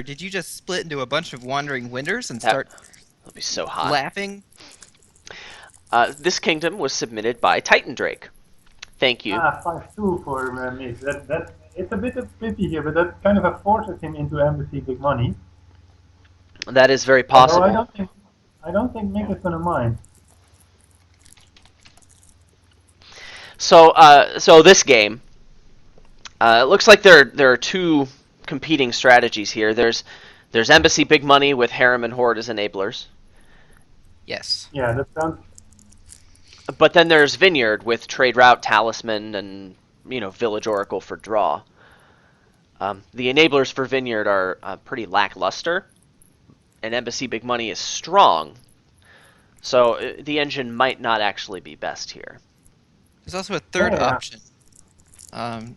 Did you just split into a bunch of wandering winders and That start would be so hot. laughing? This kingdom was submitted by Titan Drake. Thank you. 5-2 for Mix. It's a bit of pity here, but that kind of forces him into Embassy Big Money. That is very Although possible. I don't think Mick is gonna mind. So this game, it looks like there are two competing strategies here. There's Embassy Big Money with Harem and Horde as enablers, Yes. Yeah, that sounds. but then there's Vineyard with Trade Route, Talisman, and Village Oracle for draw. The enablers for Vineyard are pretty lackluster, and Embassy Big Money is strong. So the engine might not actually be best here. There's also a Yeah, third yeah. option.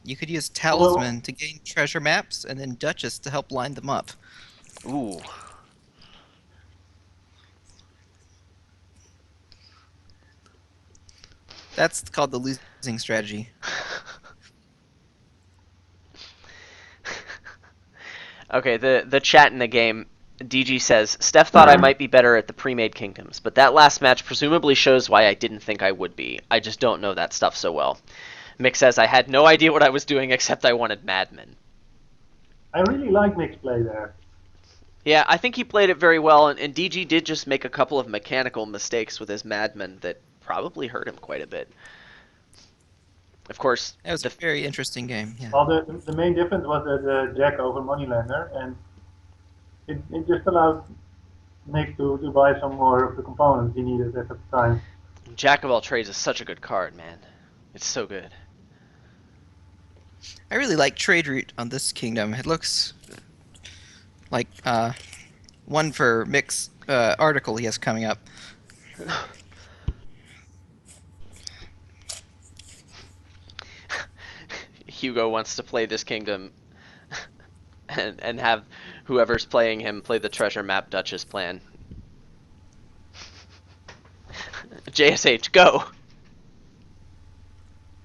You could use Well, Talisman to gain treasure maps, and then Duchess to help line them up. Ooh. That's called the losing strategy. Okay, the chat in the game, DG says, Steph thought I might be better at the pre-made kingdoms, but that last match presumably shows why I didn't think I would be. I just don't know that stuff so well. Mick says, I had no idea what I was doing except I wanted Madmen. I really like Mick's play there. Yeah, I think he played it very well, and DG did just make a couple of mechanical mistakes with his Madmen that probably hurt him quite a bit. Of course, That was a very interesting game. Yeah. Well, the main difference was the Jack over Moneylender, and it just allowed Mick to buy some more of the components he needed at the time. Jack of all trades is such a good card, man. It's so good. I really like Trade Route on this kingdom. It looks like one for Mick's article he has coming up. Hugo wants to play this kingdom and have whoever's playing him play the treasure map Duchess plan. JSH, go!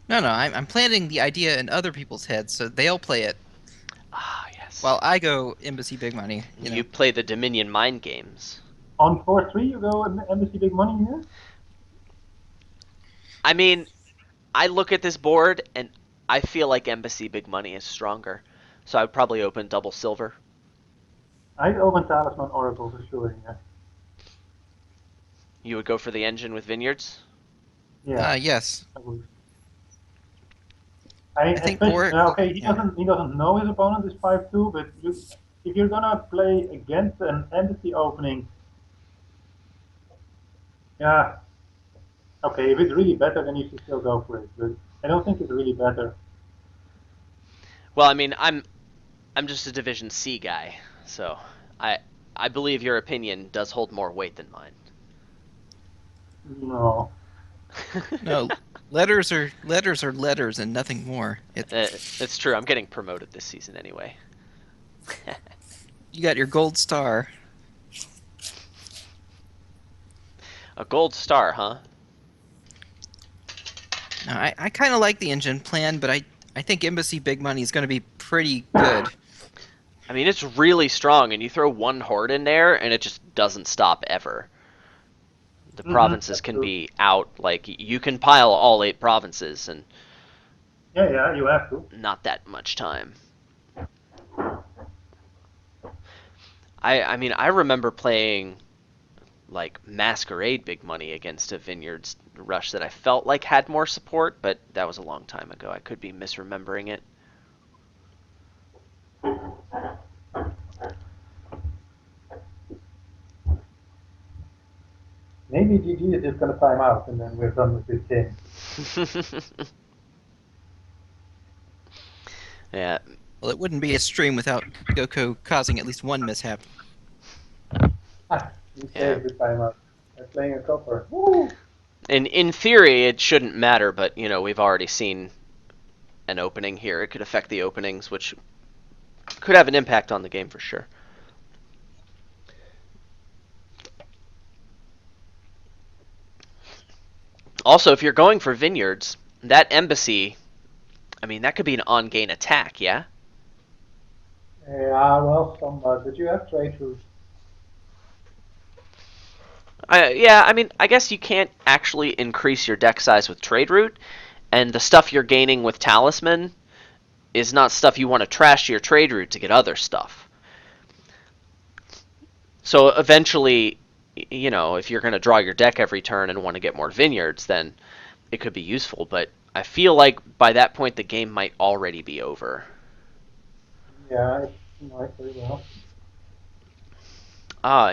No, I'm planting the idea in other people's heads, so they'll play it Ah, yes. while I go Embassy Big Money. You play the Dominion mind games. On 4-3, you go Embassy Big Money here? I mean, I look at this board and I feel like Embassy Big Money is stronger. So I would probably open double silver. I'd open Talisman Oracle for sure, yeah. You would go for the engine with Vineyards? Yeah, Yes. I would. I think okay, he yeah. doesn't know his opponent is 5-2, but if you're gonna play against an embassy opening, yeah, okay, if it's really better, then you should still go for it. But I don't think it's really better. Well, I mean, I'm just a Division C guy, so I believe your opinion does hold more weight than mine. No. No, letters are letters and nothing more. It's true. I'm getting promoted this season anyway. You got your gold star. A gold star, huh? Now, I kind of like the engine plan, but I think Embassy Big Money is going to be pretty good. I mean, it's really strong, and you throw one horde in there, and it just doesn't stop ever. The provinces can be out, like, you can pile all 8 provinces, and Yeah, you have to. not that much time. I mean, I remember playing, like, Masquerade Big Money against a Vineyards rush that I felt like had more support, but that was a long time ago. I could be misremembering it. Maybe GG is just gonna time out, and then we're done with this game. Yeah. Well, it wouldn't be a stream without Goku causing at least one mishap. You saved the timeout. They're playing a copper. Woo! In theory, it shouldn't matter, but we've already seen an opening here. It could affect the openings, which could have an impact on the game for sure. Also, if you're going for Vineyards, that embassy, I mean, that could be an on-gain attack, yeah? Yeah, well, somewhat, but you have trade routes. Yeah, I mean, I guess you can't actually increase your deck size with Trade Route, and the stuff you're gaining with Talisman is not stuff you want to trash to your Trade Route to get other stuff. So eventually, if you're going to draw your deck every turn and want to get more vineyards, then it could be useful, but I feel like by that point the game might already be over. Yeah, it might very well.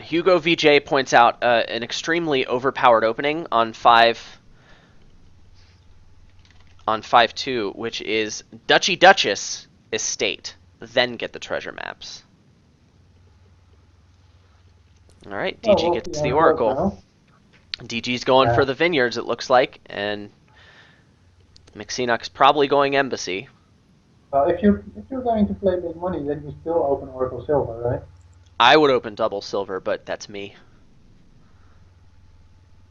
Hugo VJ points out an extremely overpowered opening on 5.2, which is Duchy Duchess Estate, then get the treasure maps. All right, Well, DG we'll see gets how the it goes Oracle. now. DG's going Yeah. for the vineyards, it looks like, and McSeenock's probably going Embassy. Well, if you're going to play big money, then you still open Oracle Silver, right? I would open double silver, but that's me.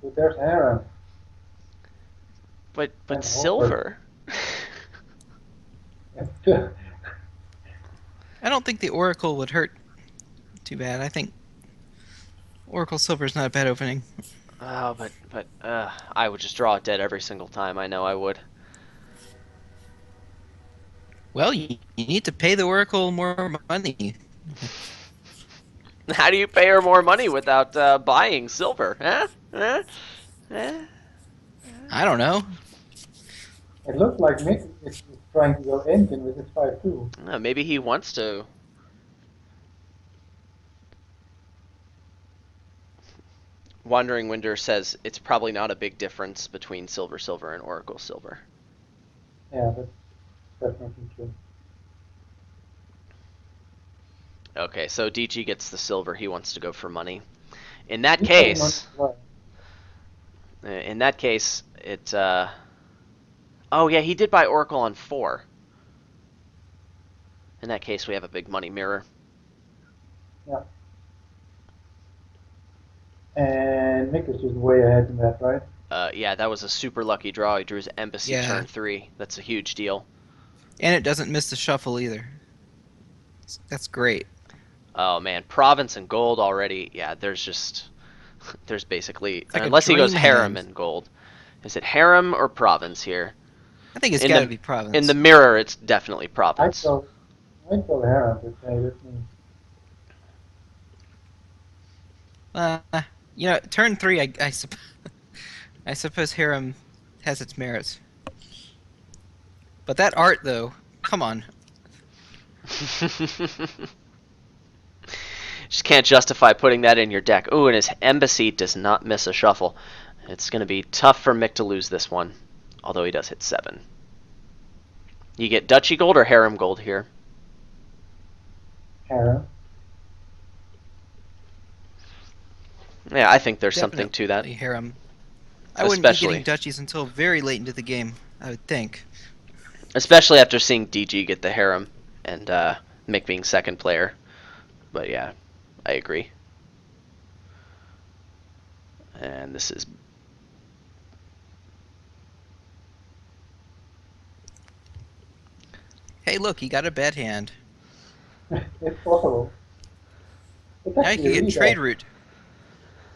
But there's Harem. But And silver? Yeah, I don't think the Oracle would hurt too bad. I think Oracle Silver is not a bad opening. Oh, but I would just draw it dead every single time. I know I would. Well, you need to pay the Oracle more money. How do you pay her more money without buying silver? Huh? Huh? Eh? I don't know. it looks like Mick is trying to go engine with his 5-2. Maybe he wants to. Wandering Winder says it's probably not a big difference between silver silver and Oracle silver. Yeah, that's definitely true. Okay, so DG gets the silver. He wants to go for money. In that He's playing case, money as well. it. Oh yeah, he did buy Oracle on 4. In that case, we have a big money mirror. Yeah. And Mick is just way ahead in that, right? Yeah, that was a super lucky draw. He drew his Embassy Yeah. turn 3. That's a huge deal. And it doesn't miss the shuffle either. That's great. Oh man, Province and gold already. Yeah, there's basically like a unless he goes dream harem hand. and gold. Is it harem or province here? I think it's In got to the- be Province. In the mirror, it's definitely I'd province. go Harem, but hey, that's me. Turn 3, I suppose Harem has its merits. But that art, though, come on. Just can't justify putting that in your deck. Ooh, and his Embassy does not miss a shuffle. It's going to be tough for Mick to lose this one, although he does hit 7. You get Duchy Gold or Harem Gold here? Harem. Yeah, I think there's something to that. Definitely Harem. I wouldn't be Especially- getting duchies until very late into the game, I would think. Especially after seeing DG get the Harem and Mick being second player. But yeah, I agree. And this is... Hey, look, he got a bad hand. It's possible. It's Now you actually can a get trade redraft. route.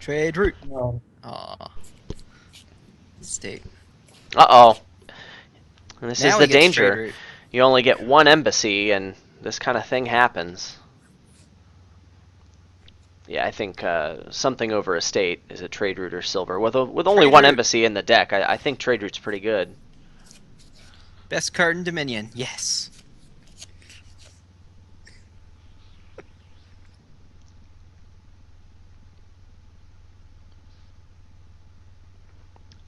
Trade route. No. Aw. State. Uh-oh. And this Now is he the gets trade danger. route. You only get one embassy, and this kind of thing happens. Yeah, I think something over a state is a trade route or silver. With only Trade one route. embassy in the deck, I think trade route's pretty good. Best card in Dominion. Yes.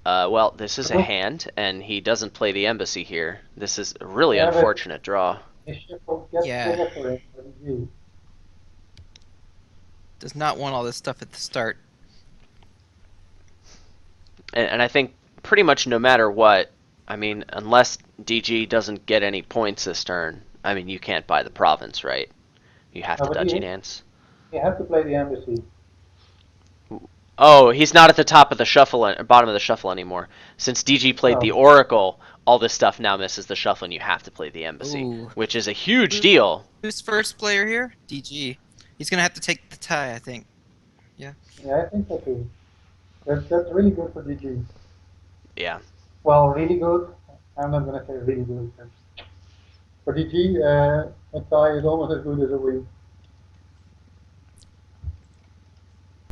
Well, this is a Uh-huh. hand, and he doesn't play the embassy here. This is a really Yeah, but- unfortunate draw. His shuffle gets Yeah. bigger for him than you. Does not want all this stuff at the start. And I think pretty much no matter what, I mean, unless DG doesn't get any points this turn, I mean, you can't buy the province, right? You have No, to but Duchy he- Dance. You have to play the embassy. Oh, he's not at the top of the shuffle, bottom of the shuffle anymore. Since DG played Oh. the Oracle, all this stuff now misses the shuffle, and you have to play the embassy, Ooh. which is a huge deal. Who's first player here? DG. He's gonna have to take the tie, I think. Yeah, I think so too. That's really good for DG. Yeah. Well, really good. I'm not gonna say really good. But for DG, a tie is almost as good as a win.